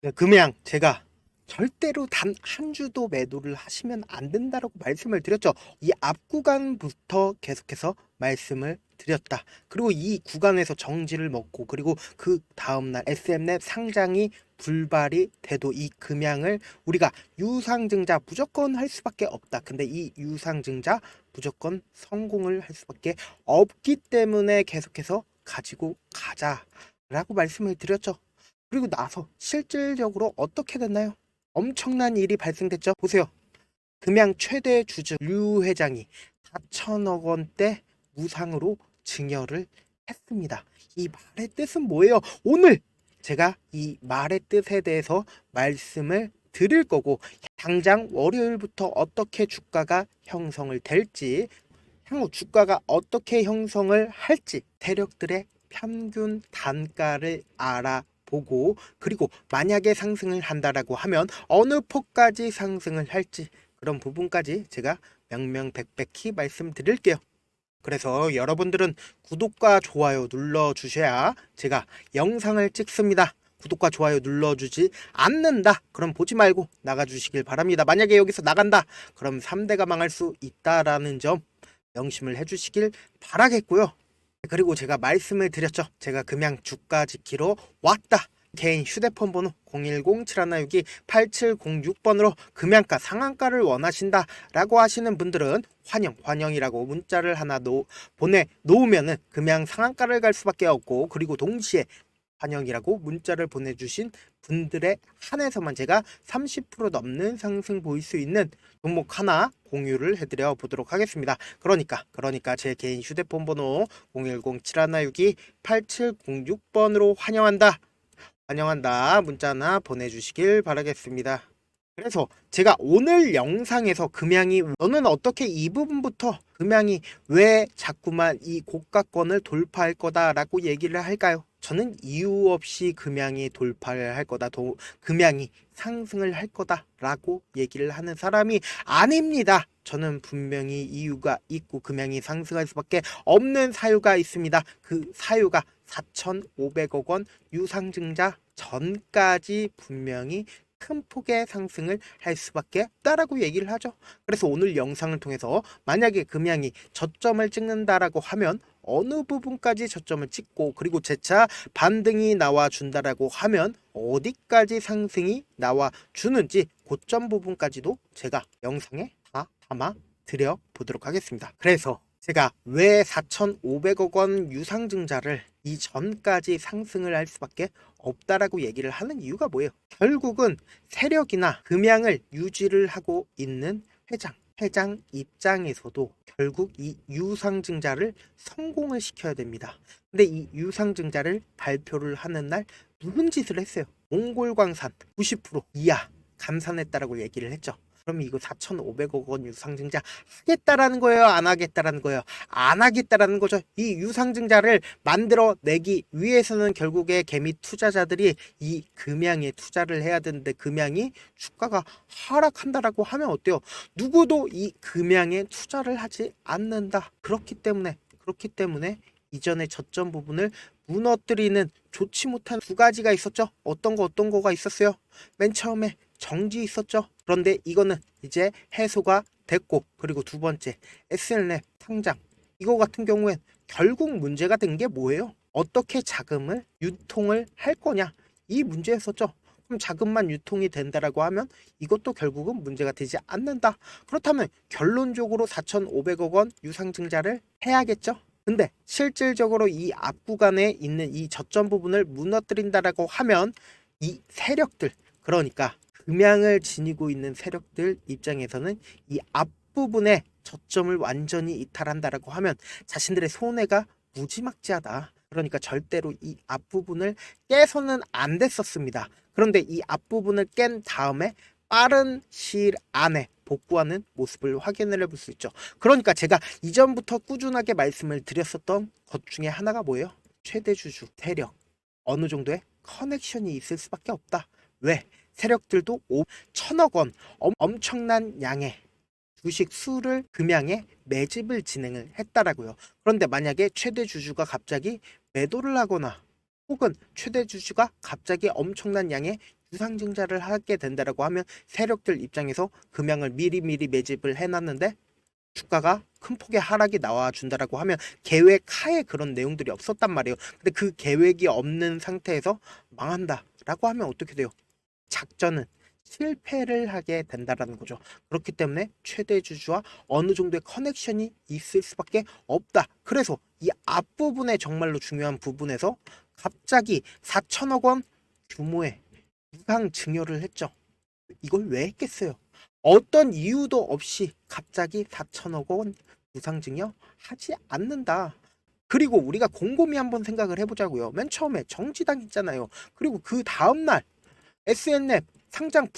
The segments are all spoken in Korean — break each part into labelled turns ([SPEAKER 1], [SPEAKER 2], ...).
[SPEAKER 1] 네, 금양 제가 절대로 단 한 주도 매도를 하시면 안 된다라고 말씀을 드렸죠. 이 앞 구간부터 계속해서 말씀을 드렸다. 그리고 이 구간에서 정지를 먹고 그리고 그 다음날 SM랩 상장이 불발이 돼도 이 금양을 우리가 유상증자 무조건 할 수밖에 없다. 근데 이 유상증자 무조건 성공을 할 수밖에 없기 때문에 계속해서 가지고 가자라고 말씀을 드렸죠. 그리고 나서 실질적으로 어떻게 됐나요? 엄청난 일이 발생됐죠. 보세요. 금양 최대 주주 류 회장이 4천억 원대 무상으로 증여를 했습니다. 이 말의 뜻은 뭐예요? 오늘 제가 이 말의 뜻에 대해서 말씀을 드릴 거고, 당장 월요일부터 어떻게 주가가 형성을 될지, 향후 주가가 어떻게 형성을 할지, 세력들의 평균 단가를 알아보고, 그리고 만약에 상승을 한다라고 하면 어느 폭까지 상승을 할지, 그런 부분까지 제가 명명백백히 말씀드릴게요. 그래서 여러분들은 구독과 좋아요 눌러주셔야 제가 영상을 찍습니다. 구독과 좋아요 눌러주지 않는다, 그럼 보지 말고 나가주시길 바랍니다. 만약에 여기서 나간다, 그럼 3대가 망할 수 있다라는 점 명심을 해주시길 바라겠고요. 그리고 제가 말씀을 드렸죠. 제가 금양 주가 지키러 왔다. 개인 휴대폰 번호 010-7162-8706번으로 금양가 상한가를 원하신다 라고 하시는 분들은 환영이라고 문자를 하나 보내놓으면은 금양 상한가를 갈 수밖에 없고, 그리고 동시에 환영이라고 문자를 보내주신 분들에 한해서만 제가 30% 넘는 상승 보일 수 있는 종목 하나 공유를 해드려 보도록 하겠습니다. 그러니까 제 개인 휴대폰 번호 010-7162-8706번으로 환영한다 문자 하나 보내주시길 바라겠습니다. 그래서 제가 오늘 영상에서 금양이, 저는 어떻게 이 부분부터 금양이 왜 자꾸만 이 고가권을 돌파할 거다라고 얘기를 할까요? 저는 이유 없이 금양이 돌파를 할 거다, 금양이 상승을 할 거다라고 얘기를 하는 사람이 아닙니다. 저는 분명히 이유가 있고 금양이 상승할 수밖에 없는 사유가 있습니다. 그 사유가 4,500억 원 유상증자 전까지 분명히 큰 폭의 상승을 할 수밖에 없다라고 얘기를 하죠. 그래서 오늘 영상을 통해서 만약에 금양이 저점을 찍는다라고 하면 어느 부분까지 저점을 찍고, 그리고 재차 반등이 나와준다라고 하면 어디까지 상승이 나와주는지, 고점 부분까지도 제가 영상에 다 담아 드려 보도록 하겠습니다. 그래서 제가 왜 4,500억 원 유상증자를 이전까지 상승을 할 수밖에 없다라고 얘기를 하는 이유가 뭐예요? 결국은 세력이나 금양을 유지를 하고 있는 회장 입장에서도 결국 이 유상증자를 성공을 시켜야 됩니다. 근데 이 유상증자를 발표를 하는 날 무슨 짓을 했어요? 몽골광산 90% 이하 감산했다라고 얘기를 했죠. 그럼 이거 4,500억 원 유상증자 하겠다라는 거예요? 안 하겠다라는 거예요? 안 하겠다라는 거죠. 이 유상증자를 만들어내기 위해서는 결국에 개미 투자자들이 이 금양에 투자를 해야 되는데, 금양이 주가가 하락한다라고 하면 어때요? 누구도 이 금양에 투자를 하지 않는다. 그렇기 때문에 이전의 저점 부분을 무너뜨리는 좋지 못한 두 가지가 있었죠. 어떤 거가 있었어요? 맨 처음에 정지 있었죠. 그런데 이거는 이제 해소가 됐고, 그리고 두 번째 SL랩 상장, 이거 같은 경우엔 결국 문제가 된 게 뭐예요? 어떻게 자금을 유통을 할 거냐, 이 문제였었죠. 그럼 자금만 유통이 된다라고 하면 이것도 결국은 문제가 되지 않는다. 그렇다면 결론적으로 4,500억 원 유상증자를 해야겠죠. 근데 실질적으로 이 앞구간에 있는 이 저점 부분을 무너뜨린다라고 하면 이 세력들, 그러니까 금양을 지니고 있는 세력들 입장에서는 이 앞부분에 저점을 완전히 이탈한다라고 하면 자신들의 손해가 무지막지하다. 그러니까 절대로 이 앞부분을 깨서는 안 됐었습니다. 그런데 이 앞부분을 깬 다음에 빠른 시일 안에 복구하는 모습을 확인을 해볼 수 있죠. 그러니까 제가 이전부터 꾸준하게 말씀을 드렸었던 것 중에 하나가 뭐예요? 최대 주주 세력, 어느 정도의 커넥션이 있을 수밖에 없다. 왜? 세력들도 1,000억 원 엄청난 양의 주식 수를 금양에 매집을 진행을 했다라고요. 그런데 만약에 최대 주주가 갑자기 매도를 하거나 혹은 최대 주주가 갑자기 엄청난 양의 유상증자를 하게 된다라고 하면 세력들 입장에서 금양을 미리미리 매집을 해놨는데 주가가 큰 폭의 하락이 나와준다라고 하면 계획하에 그런 내용들이 없었단 말이에요. 근데 그 계획이 없는 상태에서 망한다라고 하면 어떻게 돼요? 작전은 실패를 하게 된다라는 거죠. 그렇기 때문에 최대 주주와 어느 정도의 커넥션이 있을 수밖에 없다. 그래서 이 앞부분에 정말로 중요한 부분에서 갑자기 4천억 원 규모의 유상 증여를 했죠. 이걸 왜 했겠어요? 어떤 이유도 없이 갑자기 4천억 원 유상 증여 하지 않는다. 그리고 우리가 곰곰이 한번 생각을 해보자고요. 맨 처음에 정지당 있잖아요. 그리고 그 다음날 SNF 상장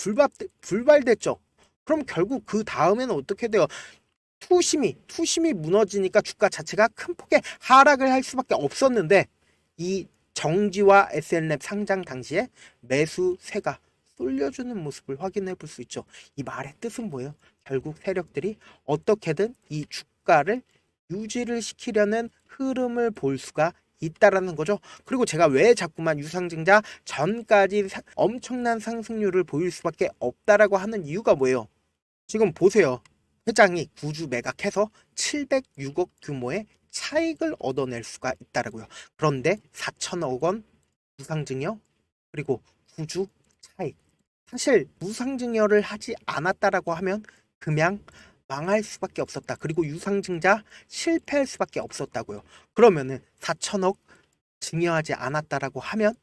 [SPEAKER 1] 불발됐죠. 그럼 결국 그 다음에는 어떻게 돼요? 투심이 무너지니까 주가 자체가 큰 폭의 하락을 할 수밖에 없었는데 이 정지와 SNF 상장 당시에 매수세가 쏠려주는 모습을 확인해 볼 수 있죠. 이 말의 뜻은 뭐예요? 결국 세력들이 어떻게든 이 주가를 유지를 시키려는 흐름을 볼 수가 있다라는 거죠. 그리고 제가 왜 자꾸만 유상증자 전까지 엄청난 상승률을 보일 수밖에 없다라고 하는 이유가 뭐예요? 지금 보세요. 회장이 구주 매각해서 706억 규모의 차익을 얻어낼 수가 있다라고요. 그런데 4천억 원 무상증여 그리고 구주 차익. 사실 무상증여를 하지 않았다라고 하면 그냥 망할 수밖에 없었다. 그리고 유상증자 실패할 수밖에 없었다고요. 그러면은 4천억 증여하지 않았다라고 하면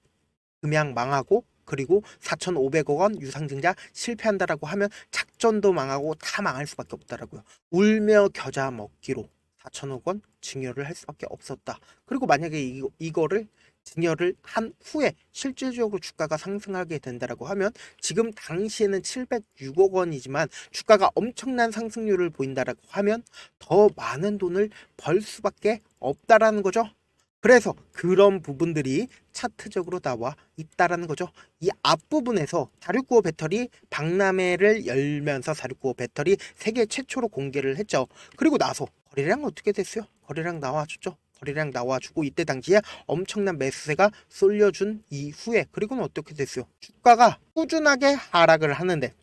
[SPEAKER 1] 그냥 망하고 그리고 4,500억 원 유상증자 실패한다라고 하면 작전도 망하고 다 망할 수밖에 없다라고요. 울며 겨자 먹기로 4천억 원 증여를 할 수밖에 없었다. 그리고 만약에 이거를 증여를 한 후에 실질적으로 주가가 상승하게 된다라고 하면 지금 당시에는 706억 원이지만 주가가 엄청난 상승률을 보인다라고 하면 더 많은 돈을 벌 수밖에 없다라는 거죠. 그래서 그런 부분들이 차트적으로 나와 있다라는 거죠. 이 앞부분에서 4695 배터리 박람회를 열면서 4695 배터리 세계 최초로 공개를 했죠. 그리고 나서 거래량 어떻게 됐어요? 거래량 나와줬죠. 거래량 나와주고 이때 당시에 엄청난 매수세가 쏠려준 이후에 그리고는 어떻게 됐어요? 주가가 꾸준하게 하락을 하는데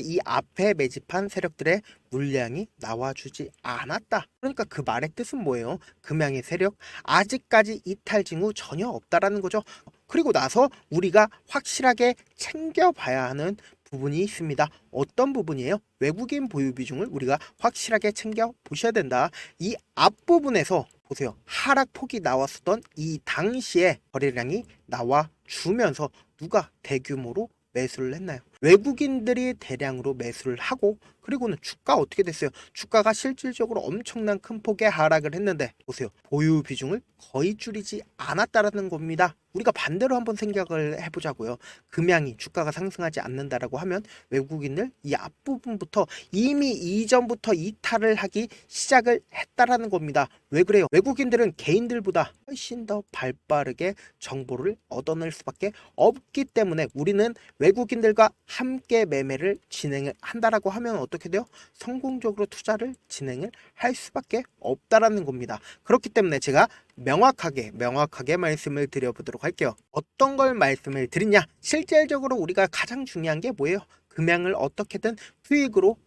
[SPEAKER 1] 이 앞에 매집한 세력들의 물량이 나와주지 않았다. 그러니까 그 말의 뜻은 뭐예요? 금양의 세력 아직까지 이탈 징후 전혀 없다라는 거죠. 그리고 나서 우리가 확실하게 챙겨봐야 하는 부분이 있습니다. 어떤 부분이에요? 외국인 보유 비중을 우리가 확실하게 챙겨 보셔야 된다. 이 앞부분에서 보세요. 하락폭이 나왔었던 이 당시에 거래량이 나와 주면서 누가 대규모로 매수를 했나요? 외국인들이 대량으로 매수를 하고 그리고는 주가 어떻게 됐어요? 주가가 실질적으로 엄청난 큰 폭의 하락을 했는데 보세요. 보유 비중을 거의 줄이지 않았다라는 겁니다. 우리가 반대로 한번 생각을 해보자고요. 금양이 주가가 상승하지 않는다라고 하면 외국인들 이 앞부분부터 이미 이전부터 이탈을 하기 시작을 했다라는 겁니다. 왜 그래요? 외국인들은 개인들보다 훨씬 더 발빠르게 정보를 얻어낼 수밖에 없기 때문에 우리는 외국인들과 함께 매매를 진행을 한다라고 하면 어떻게 돼요? 성공적으로 투자를 진행을 할 수밖에 없다라는 겁니다. 그렇기 때문에 제가 명확하게 말씀을 드려보도록 할게요. 어떤 걸 말씀을 드리냐? 실질적으로 우리가 가장 중요한 게 뭐예요? 금양을 어떻게든 수익으로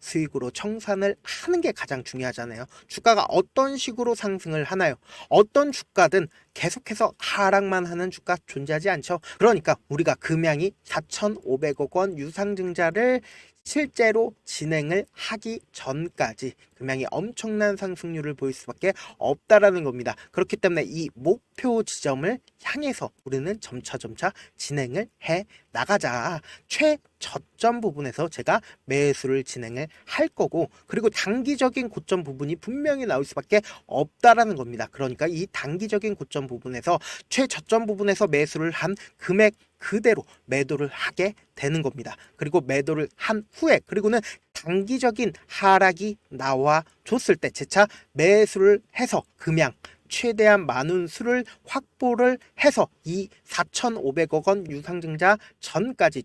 [SPEAKER 1] 청산을 하는 게 가장 중요하잖아요. 주가가 어떤 식으로 상승을 하나요? 어떤 주가든 계속해서 하락만 하는 주가 존재하지 않죠. 그러니까 우리가 금양이 4,500억 원 유상증자를 실제로 진행을 하기 전까지 금양이 엄청난 상승률을 보일 수밖에 없다라는 겁니다. 그렇기 때문에 이 목표 지점을 향해서 우리는 점차 진행을 해 나가자. 최저점 부분에서 제가 매수를 진행을 할 거고 그리고 단기적인 고점 부분이 분명히 나올 수밖에 없다라는 겁니다. 그러니까 이 단기적인 고점 부분에서 최저점 부분에서 매수를 한 금액 그대로 매도를 하게 되는 겁니다. 그리고 매도를 한 후에 그리고는 단기적인 하락이 나와 줬을 때 재차 매수를 해서 금양 최대한 많은 수를 확보를 해서 이 4,500억 원 유상증자 전까지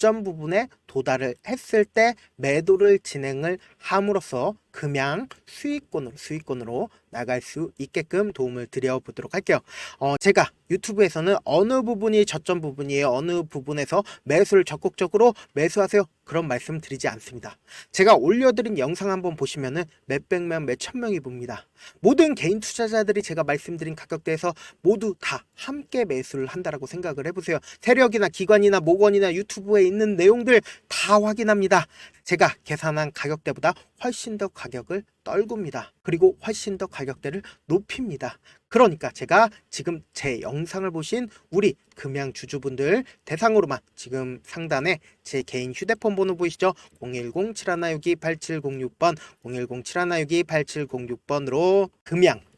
[SPEAKER 1] 고점 부분에 도달을 했을 때 매도를 진행을 함으로써 금양 수익권으로 나갈 수 있게끔 도움을 드려보도록 할게요. 제가 유튜브에서는 어느 부분이 저점 부분이에요, 어느 부분에서 매수를 적극적으로 매수하세요, 그런 말씀 드리지 않습니다. 제가 올려드린 영상 한번 보시면은 몇백 명, 몇천 명이 봅니다. 모든 개인 투자자들이 제가 말씀드린 가격대에서 모두 다 함께 매수를 한다라고 생각을 해보세요. 세력이나 기관이나 모건이나 유튜브에 있는 내용들 다 확인합니다. 제가 계산한 가격대보다 훨씬 더 가격을 떨굽니다. 그리고 훨씬 더 가격대를 높입니다. 그러니까 제가 지금 제 영상을 보신 우리 금양 주주분들 대상으로만 지금 상단에 제 개인 휴대폰 번호 보이시죠? 010-7162-8706번 010-7162-8706번으로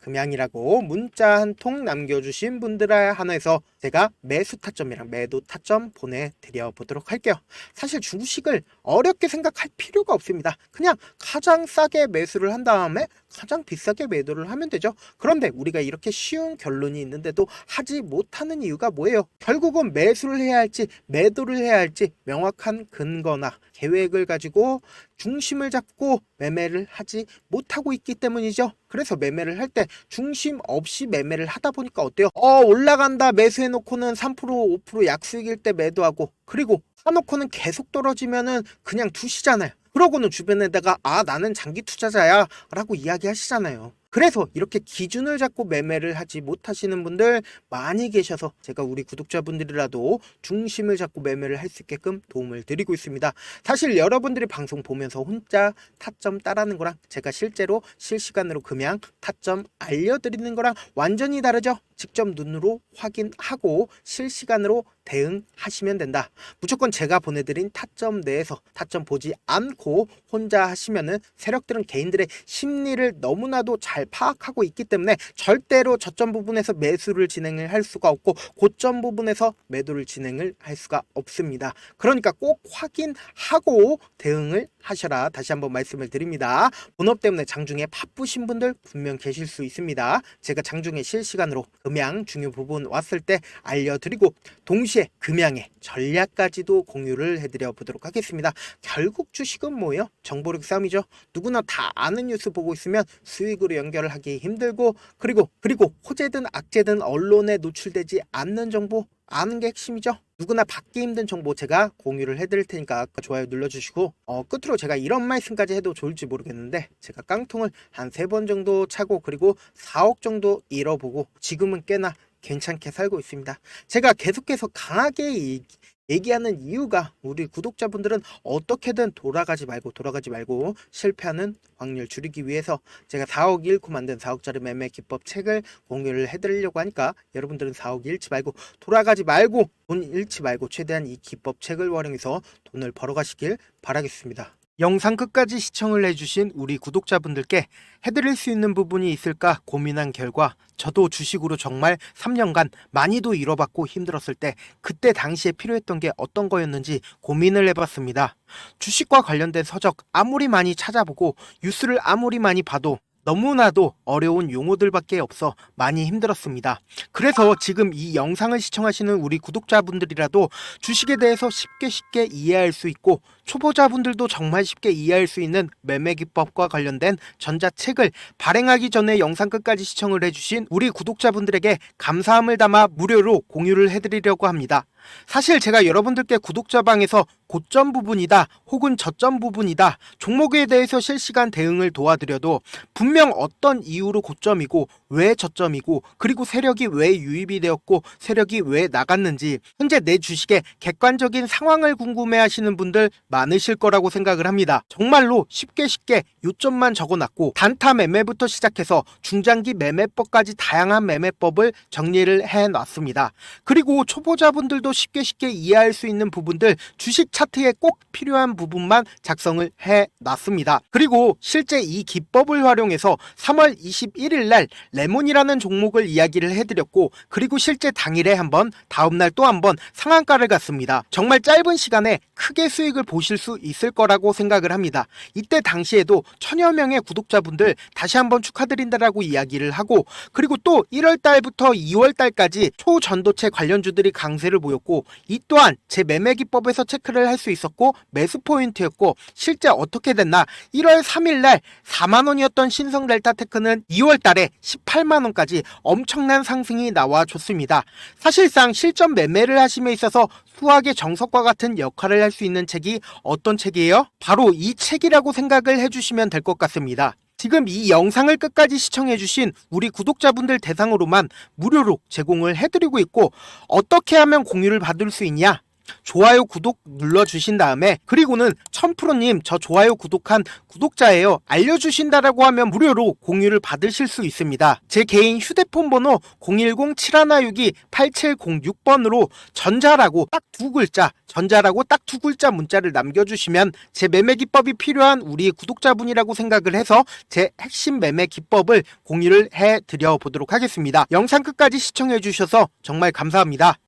[SPEAKER 1] 금양이라고 문자 한 통 남겨주신 분들에 한해서 제가 매수 타점이랑 매도 타점 보내드려 보도록 할게요. 사실 주식을 어렵게 생각할 필요가 없습니다. 그냥 가장 싸게 매수를 한 다음에 가장 비싸게 매도를 하면 되죠. 그런데 우리가 이렇게 쉬운 결론이 있는데도 하지 못하는 이유가 뭐예요? 결국은 매수를 해야 할지 매도를 해야 할지 명확한 근거나 계획을 가지고 중심을 잡고 매매를 하지 못하고 있기 때문이죠. 그래서 매매를 할 때 중심 없이 매매를 하다 보니까 어때요? 올라간다 매수해놓고는 3% 5% 약수익일 때 매도하고, 그리고 사놓고는 계속 떨어지면은 그냥 두시잖아요. 그러고는 주변에다가 나는 장기 투자자야 라고 이야기하시잖아요. 그래서 이렇게 기준을 잡고 매매를 하지 못하시는 분들 많이 계셔서 제가 우리 구독자분들이라도 중심을 잡고 매매를 할 수 있게끔 도움을 드리고 있습니다. 사실 여러분들이 방송 보면서 혼자 타점 따라하는 거랑 제가 실제로 실시간으로 금양 타점 알려드리는 거랑 완전히 다르죠. 직접 눈으로 확인하고 실시간으로 대응하시면 된다. 무조건 제가 보내드린 타점 내에서 타점 보지 않고 혼자 하시면은 세력들은 개인들의 심리를 너무나도 잘 파악하고 있기 때문에 절대로 저점 부분에서 매수를 진행을 할 수가 없고 고점 부분에서 매도를 진행을 할 수가 없습니다. 그러니까 꼭 확인하고 대응을 하셔라. 다시 한번 말씀을 드립니다. 본업 때문에 장중에 바쁘신 분들 분명 계실 수 있습니다. 제가 장중에 실시간으로 금양 중요 부분 왔을 때 알려드리고 동시에 금양의 전략까지도 공유를 해드려 보도록 하겠습니다. 결국 주식은 뭐예요? 정보력 싸움이죠. 누구나 다 아는 뉴스 보고 있으면 수익으로 연결을 하기 힘들고, 그리고 호재든 악재든 언론에 노출되지 않는 정보 아는 게 핵심이죠. 누구나 받기 힘든 정보 제가 공유를 해드릴 테니까 좋아요 눌러주시고, 끝으로 제가 이런 말씀까지 해도 좋을지 모르겠는데 제가 깡통을 한 3번 정도 차고 그리고 4억 정도 잃어보고 지금은 꽤나 괜찮게 살고 있습니다. 제가 계속해서 강하게 얘기하는 이유가 우리 구독자분들은 어떻게든 돌아가지 말고 실패하는 확률 줄이기 위해서 제가 4억 잃고 만든 4억짜리 매매 기법 책을 공유를 해드리려고 하니까 여러분들은 4억 잃지 말고 돌아가지 말고 돈 잃지 말고 최대한 이 기법 책을 활용해서 돈을 벌어가시길 바라겠습니다. 영상 끝까지 시청을 해주신 우리 구독자분들께 해드릴 수 있는 부분이 있을까 고민한 결과 저도 주식으로 정말 3년간 많이도 잃어봤고 힘들었을 때 그때 당시에 필요했던 게 어떤 거였는지 고민을 해봤습니다. 주식과 관련된 서적 아무리 많이 찾아보고 뉴스를 아무리 많이 봐도 너무나도 어려운 용어들밖에 없어 많이 힘들었습니다. 그래서 지금 이 영상을 시청하시는 우리 구독자분들이라도 주식에 대해서 쉽게 이해할 수 있고 초보자분들도 정말 쉽게 이해할 수 있는 매매 기법과 관련된 전자책을 발행하기 전에 영상 끝까지 시청을 해주신 우리 구독자분들에게 감사함을 담아 무료로 공유를 해드리려고 합니다. 사실 제가 여러분들께 구독자방에서 고점 부분이다 혹은 저점 부분이다 종목에 대해서 실시간 대응을 도와드려도 분명 어떤 이유로 고점이고 왜 저점이고 그리고 세력이 왜 유입이 되었고 세력이 왜 나갔는지 현재 내 주식의 객관적인 상황을 궁금해 하시는 분들 많으실 거라고 생각을 합니다. 정말로 쉽게 요점만 적어놨고 단타 매매부터 시작해서 중장기 매매법까지 다양한 매매법을 정리를 해놨습니다. 그리고 초보자분들도 쉽게 이해할 수 있는 부분들 주식 차트에 꼭 필요한 부분만 작성을 해놨습니다. 그리고 실제 이 기법을 활용해서 3월 21일 날 레몬이라는 종목을 이야기를 해드렸고 그리고 실제 당일에 한번 다음날 또 한번 상한가를 갔습니다. 정말 짧은 시간에 크게 수익을 보실 수 있을 거라고 생각을 합니다. 이때 당시에도 1000여 명의 구독자분들 다시 한번 축하드린다라고 이야기를 하고 그리고 또 1월 달부터 2월 달까지 초전도체 관련주들이 강세를 보였고 포인트였고, 이 또한 제 매매 기법에서 체크를 할 수 있었고 매수 포인트였고, 실제 어떻게 됐나, 1월 3일날 4만원이었던 신성 델타테크는 2월달에 18만원까지 엄청난 상승이 나와줬습니다. 사실상 실전 매매를 하심에 있어서 수학의 정석과 같은 역할을 할 수 있는 책이 어떤 책이에요? 바로 이 책이라고 생각을 해주시면 될 것 같습니다. 지금 이 영상을 끝까지 시청해주신 우리 구독자분들 대상으로만 무료로 제공을 해드리고 있고, 어떻게 하면 공유를 받을 수 있냐? 좋아요 구독 눌러주신 다음에, 그리고는 1000%님 저 좋아요 구독한 구독자예요 알려주신다라고 하면 무료로 공유를 받으실 수 있습니다. 제 개인 휴대폰 번호 010-7162-8706번으로 전자라고 딱 두 글자 문자를 남겨주시면 제 매매 기법이 필요한 우리 구독자분이라고 생각을 해서 제 핵심 매매 기법을 공유를 해드려 보도록 하겠습니다. 영상 끝까지 시청해 주셔서 정말 감사합니다.